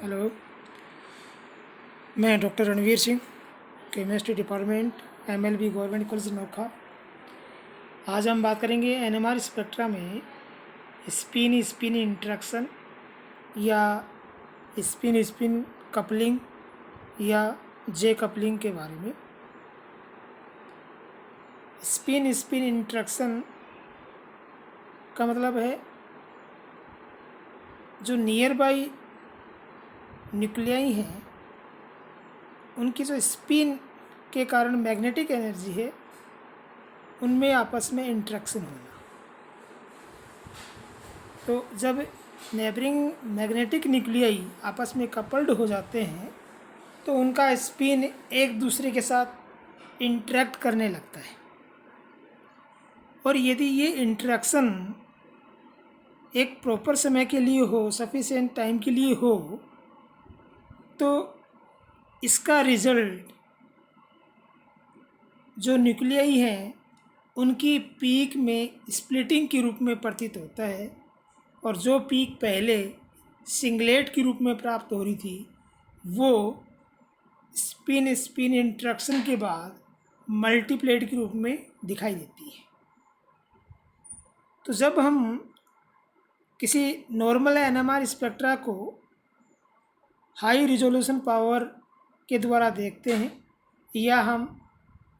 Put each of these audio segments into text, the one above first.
Hello, मैं doctor Ranveer Singh, chemistry department, MLB government college Nokha. आज हम बात करेंगे एनएमआर स्पेक्ट्रा में स्पिन स्पिन इंटरेक्शन या स्पिन स्पिन कपलिंग या जे कपलिंग के बारे में। स्पिन स्पिन इंटरेक्शन का मतलब है जो नियर बाई न्यूक्लियाई हैं उनकी जो स्पिन के कारण मैग्नेटिक एनर्जी है उनमें आपस में इंटरेक्शन होना। तो जब नेबरिंग मैग्नेटिक न्यूक्लियाई आपस में कपल्ड हो जाते हैं तो उनका स्पिन एक दूसरे के साथ इंटरेक्ट करने लगता है, और यदि ये इंटरेक्शन एक प्रॉपर समय के लिए हो, सफिशिएंट टाइम के लिए हो, तो इसका रिजल्ट जो न्यूक्लियाई हैं उनकी पीक में स्प्लिटिंग के रूप में प्रतीत होता है, और जो पीक पहले सिंगलेट के रूप में प्राप्त हो रही थी वो स्पिन स्पिन इंटरेक्शन के बाद मल्टीप्लेट के रूप में दिखाई देती है। तो जब हम किसी नॉर्मल एनएमआर स्पेक्ट्रा को हाई रिजोल्यूशन पावर के द्वारा देखते हैं या हम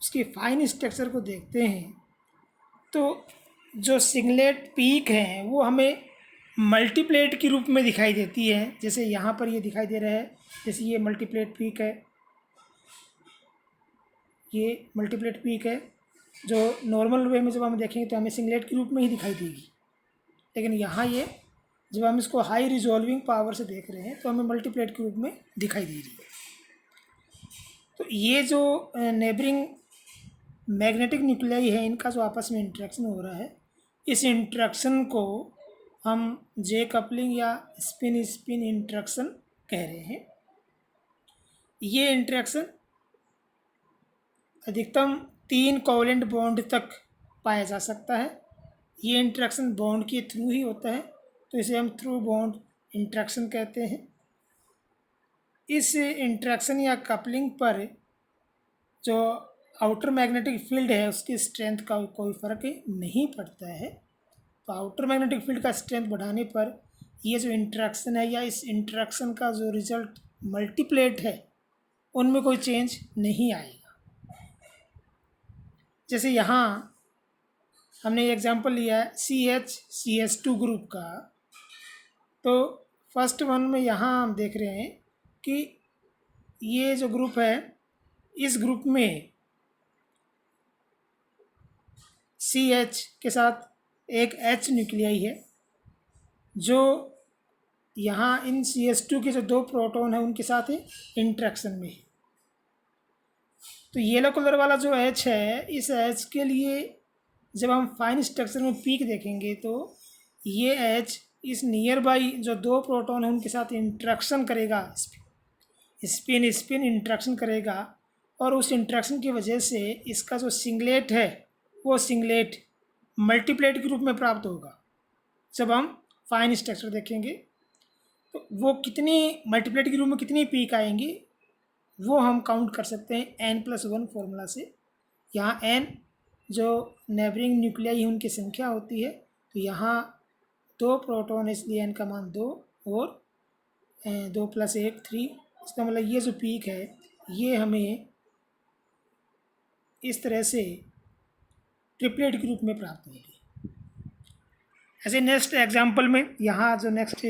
उसकी फाइन स्ट्रक्चर को देखते हैं तो जो सिंगलेट पीक हैं वो हमें मल्टीप्लेट के रूप में दिखाई देती है। जैसे यहाँ पर ये दिखाई दे रहा है, जैसे ये मल्टीप्लेट पीक है, ये मल्टीप्लेट पीक है जो नॉर्मल वे में जब हम देखेंगे तो हमें सिंगलेट के रूप में ही दिखाई देगी, लेकिन यहाँ ये जब हम इसको हाई रिजॉल्विंग पावर से देख रहे हैं तो हमें मल्टीप्लेट के रूप में दिखाई दे रही है। तो ये जो नेबरिंग मैग्नेटिक न्यूक्लियाई है इनका जो आपस में इंटरेक्शन हो रहा है, इस इंटरेक्शन को हम जे कपलिंग या स्पिन स्पिन इंटरेक्शन कह रहे हैं। ये इंटरेक्शन अधिकतम 3 कोवेलेंट बॉन्ड तक पाया जा सकता है। ये इंटरेक्शन बॉन्ड के थ्रू ही होता है, तो इसे हम थ्रू बॉन्ड इंटरेक्शन कहते हैं। इस इंटरेक्शन या कपलिंग पर जो आउटर मैग्नेटिक फील्ड है उसकी स्ट्रेंथ का कोई फ़र्क नहीं पड़ता है। तो आउटर मैग्नेटिक फील्ड का स्ट्रेंथ बढ़ाने पर ये जो इंटरेक्शन है या इस इंटरेक्शन का जो रिजल्ट मल्टीप्लेट है उनमें कोई चेंज नहीं आएगा। जैसे यहाँ हमने एग्जांपल लिया है CH-CH2 ग्रुप का, तो फर्स्ट वन में यहाँ हम देख रहे हैं कि ये जो ग्रुप है इस ग्रुप में CH के साथ एक H न्यूक्लियाई है जो यहाँ इन CH2 के जो 2 प्रोटॉन है उनके साथ इंटरेक्शन में है। तो येलो कलर वाला जो H है, इस H के लिए जब हम फाइन स्ट्रक्चर में पीक देखेंगे तो ये H इस नियर बाई जो 2 प्रोटॉन है उनके साथ इंटरेक्शन करेगा, स्पिन स्पिन इंटरेक्शन करेगा, और उस इंटरेक्शन की वजह से इसका जो सिंगलेट है वो सिंगलेट मल्टीप्लेट के रूप में प्राप्त होगा। जब हम फाइन स्ट्रक्चर देखेंगे तो वो कितनी मल्टीप्लेट के रूप में कितनी पीक आएंगी वो हम काउंट कर सकते हैं n+1 फॉर्मूला से। यहाँ n जो नेबरिंग न्यूक्लियाई उनकी संख्या होती है, तो यहाँ 2 प्रोटॉन है इसलिए n का मान 2 और 2 + 1 3। इसका मतलब ये जो पीक है ये हमें इस तरह से ट्रिपलेट के रूप में प्राप्त होगी। ऐसे नेक्स्ट एग्जांपल में यहाँ जो नेक्स्ट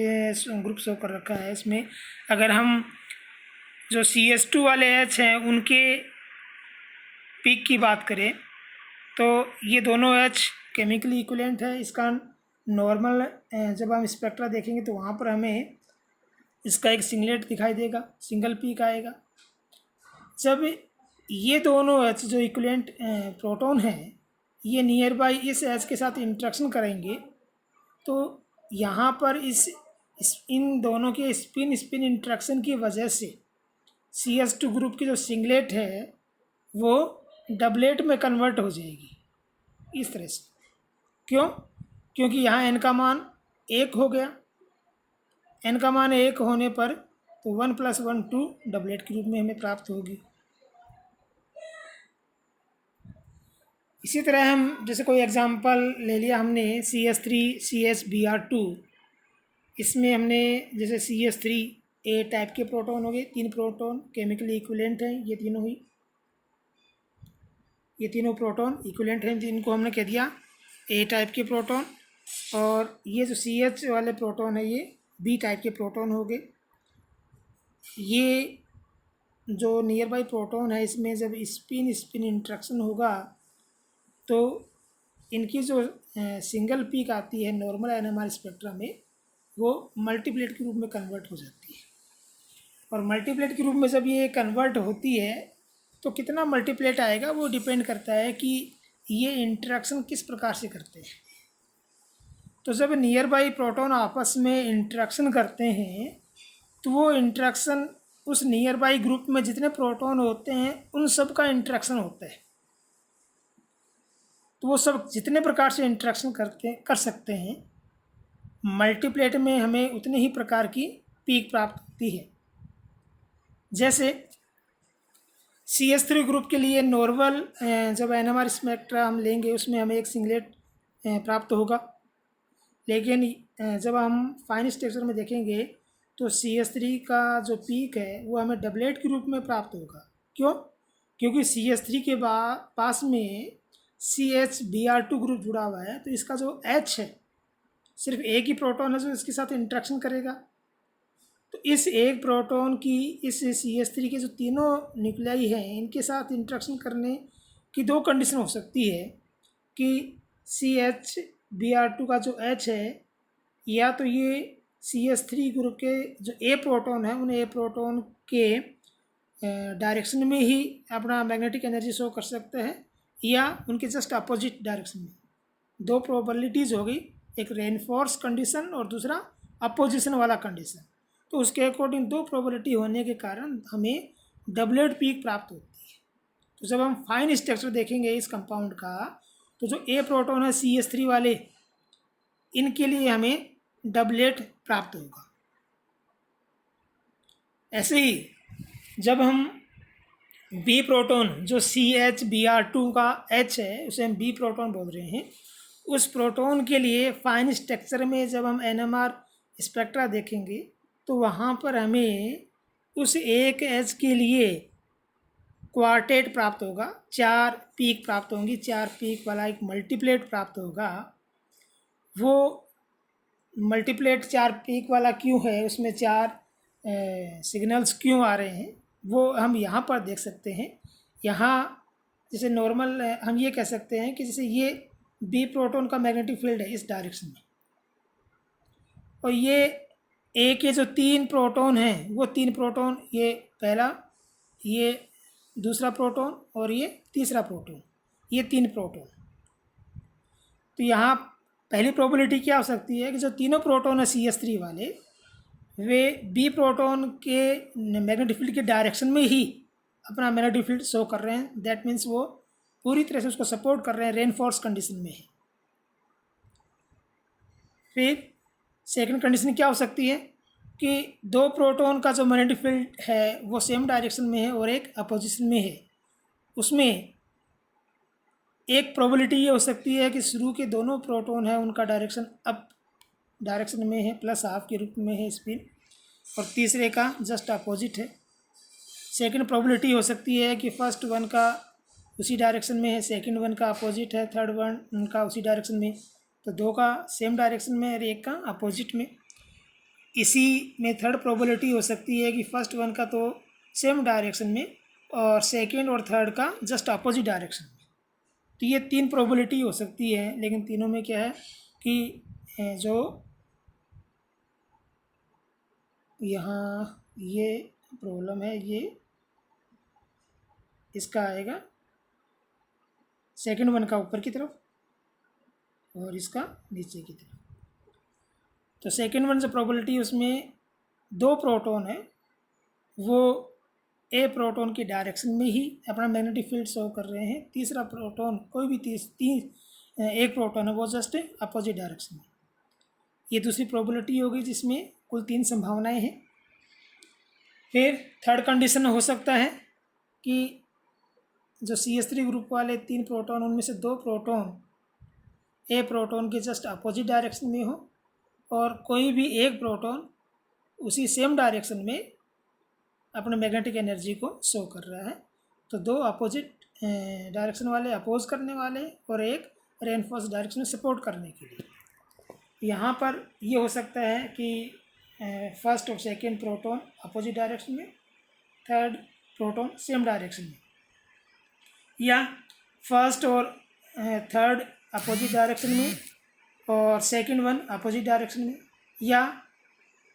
ग्रुप शो कर रखा है इसमें अगर हम जो CH2 वाले H हैं उनके पीक की बात करें तो ये दोनों H केमिकली इक्विवेलेंट है। इसका नॉर्मल जब हम स्पेक्ट्रा देखेंगे तो वहाँ पर हमें इसका एक सिंगलेट दिखाई देगा, सिंगल पीक आएगा। जब ये दोनों H जो इक्विवेलेंट प्रोटॉन हैं ये नियर बाई इस H के साथ इंटरेक्शन करेंगे तो यहाँ पर इन दोनों के स्पिन स्पिन इंटरेक्शन की वजह से CH2 ग्रुप की जो सिंगलेट है वो डबलेट में कन्वर्ट हो जाएगी इस तरह से। क्यों? क्योंकि यहाँ n का मान 1 हो गया। n का मान 1 होने पर तो 1+1 2 डबलेट के रूप में हमें प्राप्त होगी। इसी तरह हम जैसे कोई एग्जांपल ले लिया हमने CH3CHBr2, इसमें हमने जैसे CH3 ए टाइप के प्रोटॉन हो गए, 3 प्रोटॉन केमिकली इक्विवेलेंट हैं, ये तीनों ही, ये तीनों प्रोटॉन इक्विवेलेंट हैं, जिनको हमने कह दिया ए टाइप के प्रोटॉन। और ये जो CH वाले प्रोटॉन है ये बी टाइप के प्रोटॉन हो गए। ये जो नियर बाई प्रोटॉन है इसमें जब स्पिन स्पिन इंट्रैक्शन होगा तो इनकी जो सिंगल पीक आती है नॉर्मल NMR स्पेक्ट्रम में, वो मल्टीप्लेट के रूप में कन्वर्ट हो जाती है। और मल्टीप्लेट के रूप में जब ये कन्वर्ट होती है तो कितना मल्टीप्लेट आएगा वो डिपेंड करता है कि ये इंटरेक्शन किस प्रकार से करते हैं। तो जब नियर बाई प्रोटॉन आपस में इंटरेक्शन करते हैं तो वो इंटरेक्शन उस नियर बाई ग्रुप में जितने प्रोटॉन होते हैं उन सब का इंटरेक्शन होता है। तो वो सब जितने प्रकार से इंटरेक्शन कर सकते हैं, मल्टीप्लेट में हमें उतने ही प्रकार की पीक प्राप्त होती है। जैसे CH3 ग्रुप के लिए नॉर्मल जब NMR स्पेक्ट्रा हम लेंगे उसमें हमें एक सिंगलेट प्राप्त होगा, लेकिन जब हम फाइन स्ट्रक्चर में देखेंगे तो CH3 का जो पीक है वो हमें डबलेट के रूप में प्राप्त होगा। क्यों? क्योंकि CH3 के पास में CHBr2 ग्रुप जुड़ा हुआ है, तो इसका जो H है सिर्फ एक ही प्रोटॉन है जो इसके साथ इंटरेक्शन करेगा। तो इस एक प्रोटॉन की इस CH3 के जो तीनों न्यूक्लियाई हैं इनके साथ इंटरेक्शन करने की दो कंडीशन हो सकती है कि CHBr2 का जो H है या तो ये CH3 ग्रुप के जो A प्रोटॉन है उन A प्रोटॉन के डायरेक्शन में ही अपना मैग्नेटिक एनर्जी शो कर सकते हैं या उनके जस्ट अपोजिट डायरेक्शन में। दो प्रोबेबिलिटीज़ हो गई, एक रेनफोर्स कंडीशन और दूसरा अपोजिशन वाला कंडीशन। तो उसके अकॉर्डिंग दो प्रोबेबिलिटी होने के कारण हमें डबलेट पीक प्राप्त होती है। तो जब हम फाइन स्ट्रक्चर देखेंगे इस कंपाउंड का तो जो ए प्रोटॉन है CH3 वाले, इनके लिए हमें डबलेट प्राप्त होगा। ऐसे ही जब हम बी प्रोटॉन जो CHBr2 का H है उसे हम बी प्रोटॉन बोल रहे हैं, उस प्रोटॉन के लिए फाइन स्ट्रक्चर में जब हम NMR स्पेक्ट्रा देखेंगे तो वहाँ पर हमें उस एक H के लिए क्वार्टेट प्राप्त होगा, 4 पीक प्राप्त होंगी, 4 पीक वाला एक मल्टीप्लेट प्राप्त होगा। वो मल्टीप्लेट 4 पीक वाला क्यों है, उसमें 4 सिग्नल्स क्यों आ रहे हैं, वो हम यहाँ पर देख सकते हैं। यहाँ जैसे नॉर्मल हम ये कह सकते हैं कि जैसे ये बी प्रोटॉन का मैग्नेटिक फील्ड है इस डायरेक्शन में, और ये ए के जो 3 प्रोटॉन हैं वो 3 प्रोटॉन, ये पहला, ये दूसरा प्रोटॉन और ये तीसरा प्रोटॉन, ये 3 प्रोटॉन। तो यहाँ पहली प्रोबेबिलिटी क्या हो सकती है कि जो तीनों प्रोटॉन है CH3 वाले वे बी प्रोटॉन के मैग्नेटिक फील्ड के डायरेक्शन में ही अपना मैग्नेटिक फील्ड शो कर रहे हैं। दैट मीन्स वो पूरी तरह से उसको सपोर्ट कर रहे हैं, रेनफोर्स कंडीशन में है। फिर सेकंड कंडीशन क्या हो सकती है कि दो प्रोटॉन का जो मैग्नेटिक फील्ड है वो सेम डायरेक्शन में है और एक अपोजिशन में है। उसमें एक प्रोबेबिलिटी ये हो सकती है कि शुरू के दोनों प्रोटॉन है उनका डायरेक्शन अप डायरेक्शन में है, +12 के रूप में है स्पिन, और तीसरे का जस्ट अपोजिट है। सेकंड प्रोबेबिलिटी हो सकती है कि फर्स्ट वन का उसी डायरेक्शन में है, सेकंड वन का अपोजिट है, थर्ड वन उनका उसी डायरेक्शन में, तो दो का सेम डायरेक्शन में और एक का अपोजिट में। इसी में थर्ड प्रोबेबिलिटी हो सकती है कि फर्स्ट वन का तो सेम डायरेक्शन में और सेकंड और थर्ड का जस्ट अपोजिट डायरेक्शन में। तो ये 3 प्रोबेबिलिटी हो सकती है, लेकिन तीनों में क्या है कि जो यहाँ ये प्रॉब्लम है, ये इसका आएगा सेकंड वन का ऊपर की तरफ और इसका नीचे की तरफ। तो सेकंड वन जो प्रोबेबिलिटी उसमें 2 प्रोटॉन है वो ए प्रोटॉन की डायरेक्शन में ही अपना मैग्नेटिक फील्ड शो कर रहे हैं, तीसरा प्रोटॉन कोई भी एक प्रोटॉन है वो जस्ट अपोजिट डायरेक्शन में। ये दूसरी प्रोबेबिलिटी होगी जिसमें कुल 3 संभावनाएं हैं। फिर थर्ड कंडीशन हो सकता है कि जो CH3 ग्रुप वाले 3 प्रोटॉन, उनमें से 2 प्रोटॉन ए प्रोटॉन के जस्ट अपोजिट डायरेक्शन में हो और कोई भी एक प्रोटॉन उसी सेम डायरेक्शन में अपने मैग्नेटिक एनर्जी को शो कर रहा है। तो 2 अपोजिट डायरेक्शन वाले अपोज करने वाले और एक रेनफोर्स डायरेक्शन में सपोर्ट करने के लिए। यहाँ पर ये हो सकता है कि फर्स्ट और सेकेंड प्रोटॉन अपोजिट डायरेक्शन में, थर्ड प्रोटॉन सेम डायरेक्शन में, या फर्स्ट और थर्ड अपोजिट डायरेक्शन में और सेकंड वन अपोजिट डायरेक्शन में, या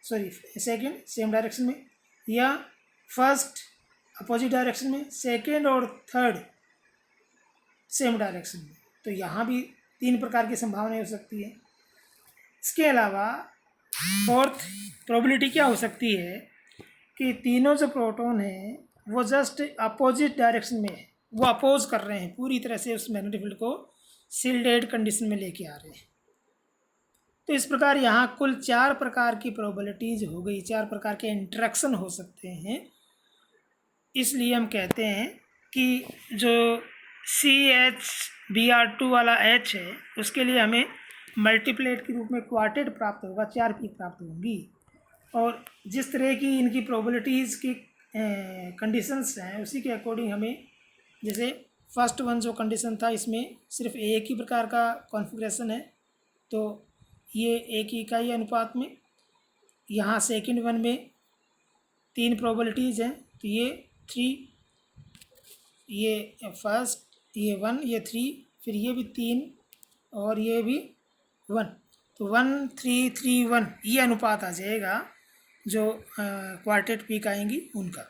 सेकंड सेम डायरेक्शन में, या फर्स्ट अपोजिट डायरेक्शन में, सेकंड और थर्ड सेम डायरेक्शन में। तो यहाँ भी 3 प्रकार की संभावनाएं हो सकती है। इसके अलावा फोर्थ प्रोबेबिलिटी क्या हो सकती है कि तीनों जो प्रोटॉन हैं वो जस्ट अपोजिट डायरेक्शन में है, वो अपोज कर रहे हैं, पूरी तरह से उस मैग्नेटिक फील्ड को सील्डेड कंडीशन में लेके आ रहे हैं। तो इस प्रकार यहाँ कुल 4 प्रकार की प्रोबेबिलिटीज हो गई, 4 प्रकार के इंटरेक्शन हो सकते हैं। इसलिए हम कहते हैं कि जो CH Br2 वाला H है उसके लिए हमें मल्टीप्लेट के रूप में क्वार्टेट प्राप्त होगा, 4 पीक प्राप्त होंगी। और जिस तरह की इनकी प्रोबेबिलिटीज़ की कंडीशंस हैं उसी के अकॉर्डिंग हमें, जैसे फर्स्ट वन जो कंडीशन था इसमें सिर्फ एक ही प्रकार का कॉन्फ़िगरेशन है, तो ये एक ही इकाई अनुपात में। यहाँ सेकंड वन में 3 प्रोबेबिलिटीज़ हैं, तो ये 3, ये फर्स्ट, ये 1, ये 3, फिर ये भी 3 और ये भी 1, तो 1 3 3 1 ये अनुपात आ जाएगा जो क्वार्टेट पीक आएंगी उनका।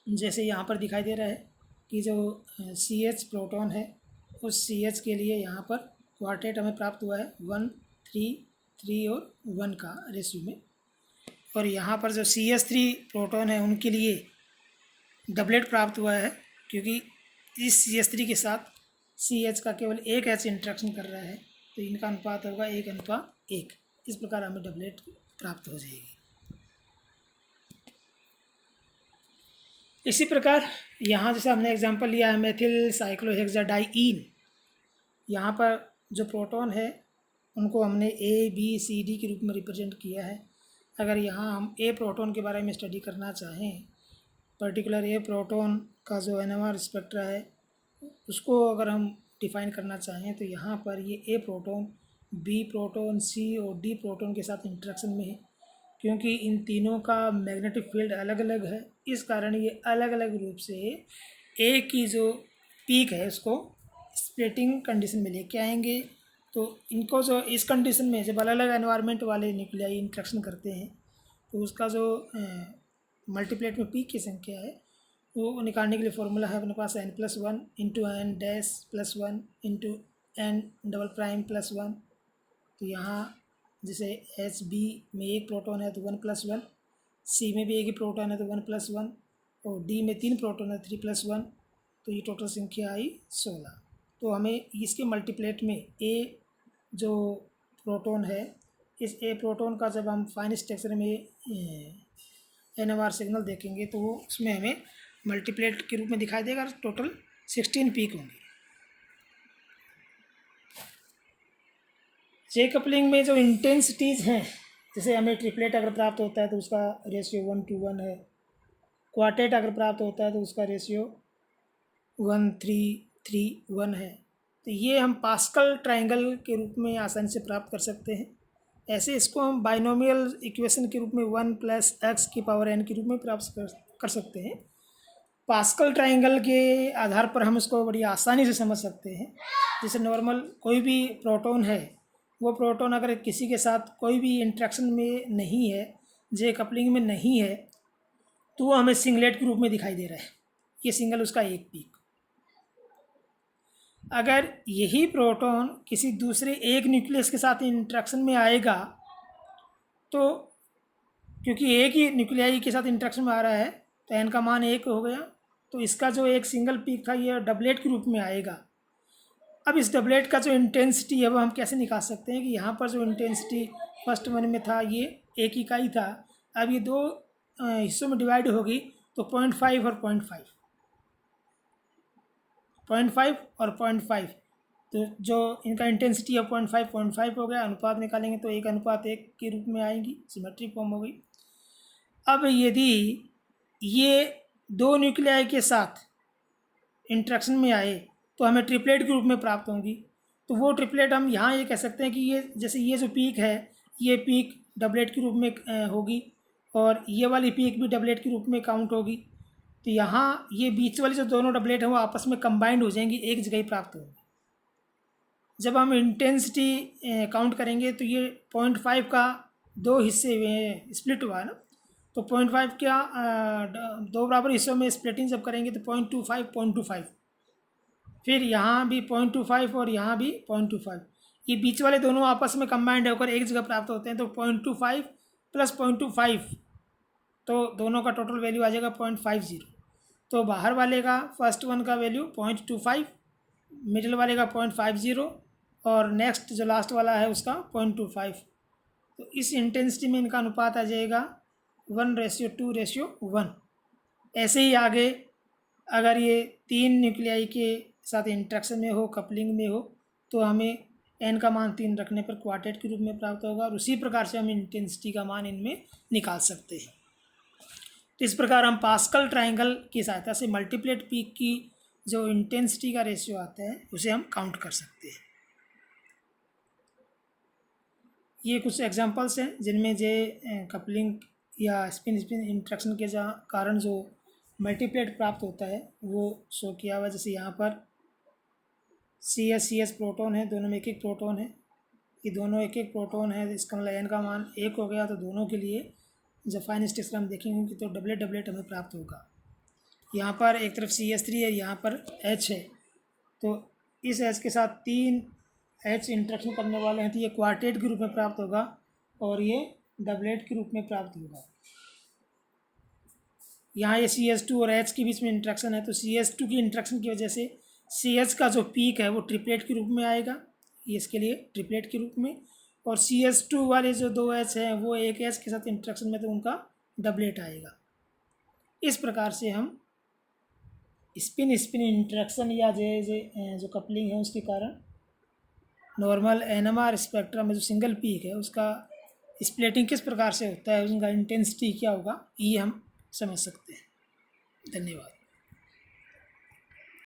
जैसे यहाँ पर दिखाई दे रहा है कि जो CH प्रोटॉन है उस CH के लिए यहाँ पर क्वार्टेट हमें प्राप्त हुआ है 1 3 3 और 1 का रेशियो में। और यहाँ पर जो CH3 प्रोटॉन है उनके लिए डबलेट प्राप्त हुआ है, क्योंकि इस CH3 के साथ CH का केवल एक H इंट्रैक्शन कर रहा है, तो इनका अनुपात होगा 1:1। इस प्रकार हमें डबलेट प्राप्त हो जाएगी। इसी प्रकार यहाँ जैसे हमने एग्जांपल लिया है मेथिल साइक्लोहेक्साडाइईन, यहाँ पर जो प्रोटॉन है उनको हमने ABCD के रूप में रिप्रेजेंट किया है। अगर यहाँ हम A प्रोटॉन के बारे में स्टडी करना चाहें, पर्टिकुलर A प्रोटॉन का जो NMR स्पेक्ट्रा है उसको अगर हम डिफ़ाइन करना चाहें, तो यहाँ पर ये A proton B proton C और D प्रोटॉन के साथ इंटरेक्शन में है। क्योंकि इन तीनों का मैग्नेटिक फील्ड अलग अलग है, इस कारण ये अलग अलग रूप से ए की जो पीक है उसको स्प्लिटिंग कंडीशन में लेके आएंगे। तो इनको जो इस कंडीशन में जब अलग अलग एनवायरनमेंट वाले न्यूक्लियाई इंट्रैक्शन करते हैं तो उसका जो मल्टीप्लेट में पीक की संख्या है वो निकालने के लिए फॉर्मूला है अपने पास n+1 into n dash plus 1 into n double prime plus 1। तो यहाँ जैसे HB में एक प्रोटॉन है तो 1+1, C में भी एक ही प्रोटॉन है तो 1+1 और D में 3 प्रोटॉन है 3+1, तो ये टोटल संख्या आई 16। तो हमें इसके मल्टीप्लेट में A जो प्रोटॉन है, इस A प्रोटॉन का जब हम फाइन स्ट्रक्चर में NMR सिग्नल देखेंगे तो वो उसमें हमें मल्टीप्लेट के रूप में दिखाई देगा। टोटल 16 पीक होंगी। जे कपलिंग में जो इंटेंसिटीज़ हैं, जैसे हमें ट्रिपलेट अगर प्राप्त होता है तो उसका रेशियो 1:1 है, क्वार्टेट अगर प्राप्त होता है तो उसका रेशियो 1:3:3:1 है। तो ये हम पास्कल ट्रायंगल के रूप में आसानी से प्राप्त कर सकते हैं। ऐसे इसको हम बाइनोमियल इक्वेशन के रूप में 1 + x⁴n के रूप में प्राप्त कर सकते हैं। पास्कल ट्रायंगल के आधार पर हम इसको बड़ी आसानी से समझ सकते हैं। जैसे नॉर्मल कोई भी प्रोटॉन है, वो प्रोटॉन अगर किसी के साथ कोई भी इंट्रैक्शन में नहीं है, जे कपलिंग में नहीं है, तो वो हमें सिंगलेट के रूप में दिखाई दे रहा है। ये सिंगल उसका एक पीक। अगर यही प्रोटॉन किसी दूसरे एक न्यूक्लियस के साथ इंट्रैक्शन में आएगा, तो क्योंकि एक ही न्यूक्लियाई के साथ इंट्रैक्शन में आ रहा है तो n का मान 1 हो गया, तो इसका जो एक सिंगल पीक था ये डबलेट के रूप में आएगा। अब इस डबलेट का जो इंटेंसिटी है वो हम कैसे निकाल सकते हैं कि यहाँ पर जो इंटेंसिटी फर्स्ट वन में था ये एक इकाई था, अब ये दो हिस्सों में डिवाइड होगी तो 0.5 और 0.5 और 0.5, तो जो इनका इंटेंसिटी है 0.5 हो गया। अनुपात निकालेंगे तो 1:1 के रूप में आएंगी, सिमेट्री फॉर्म हो गई। अब यदि ये दो न्यूक्लियाई के साथ इंट्रैक्शन में आए तो हमें ट्रिपलेट के रूप में प्राप्त होंगी। तो वो ट्रिपलेट हम यहाँ ये कह सकते हैं कि ये जैसे ये जो पीक है ये पीक डबलेट के रूप में होगी, और ये वाली पीक भी डबलेट के रूप में काउंट होगी। तो यहाँ ये बीच वाली जो दोनों डबलेट हैं वो आपस में कंबाइंड हो जाएंगी, एक जगह ही प्राप्त होंगी। जब हम इंटेंसिटी काउंट करेंगे तो ये 0.5 का दो हिस्से में स्प्लिट हुआ है ना, तो 0.5 क्या दो बराबर हिस्सों में स्प्लिटिंग जब करेंगे तो 0.25 फिर यहाँ भी 0.25 और यहाँ भी 0.25, ये बीच वाले दोनों आपस में कंबाइंड होकर एक जगह प्राप्त होते हैं। तो 0.25 प्लस 0.25, तो दोनों का टोटल वैल्यू आ जाएगा 0.50। तो बाहर वाले का फर्स्ट वन का वैल्यू 0.25, मिडिल वाले का 0.50 और नेक्स्ट जो लास्ट वाला है उसका 0.25। तो इस इंटेंसिटी में इनका अनुपात आ जाएगा 1:2:1। ऐसे ही आगे अगर ये तीन न्यूक्लियाई के साथ इंट्रैक्शन में हो, कपलिंग में हो, तो हमें n का मान 3 रखने पर क्वार्टेट के रूप में प्राप्त होगा, और उसी प्रकार से हम इंटेंसिटी का मान इनमें निकाल सकते हैं। तो इस प्रकार हम पास्कल ट्रायंगल की सहायता से मल्टीप्लेट पीक की जो इंटेंसिटी का रेशियो आता है उसे हम काउंट कर सकते हैं। ये कुछ एग्जांपल्स हैं जिनमें जे कपलिंग या स्पिन स्पिन इंट्रैक्शन के कारण जो मल्टीप्लेट प्राप्त होता है वो शो किया हुआ। जैसे यहाँ पर CS प्रोटॉन है, दोनों में एक एक प्रोटॉन है, ये दोनों एक एक प्रोटॉन है, इसका मतलब n का मान 1 हो गया। तो दोनों के लिए जब फाइन स्ट्रक्चर हम देखेंगे तो डबलेट डबलेट हमें प्राप्त होगा। यहाँ पर एक तरफ CS3 है, यहाँ पर H है, तो इस H के साथ 3 H इंट्रैक्शन करने वाले हैं, तो ये क्वार्टेट के रूप में प्राप्त होगा और ये डबलेट के रूप में प्राप्त होगा। यहाँ ये CS2 और H के बीच में इंट्रैक्शन है, तो CS2 की इंट्रैक्शन की वजह से CH का जो पीक है वो ट्रिपलेट के रूप में आएगा, ये इसके लिए ट्रिपलेट के रूप में, और CS2 वाले जो दो H हैं वो एक H के साथ इंट्रैक्शन में तो उनका डबलेट आएगा। इस प्रकार से हम स्पिन स्पिन इंट्रैक्शन या जो कपलिंग है उसके कारण नॉर्मल NMR स्पेक्ट्रम में जो सिंगल पीक है उसका स्प्लिटिंग किस प्रकार से होता है, उनका इंटेंसिटी क्या होगा, ये हम समझ सकते हैं। धन्यवाद।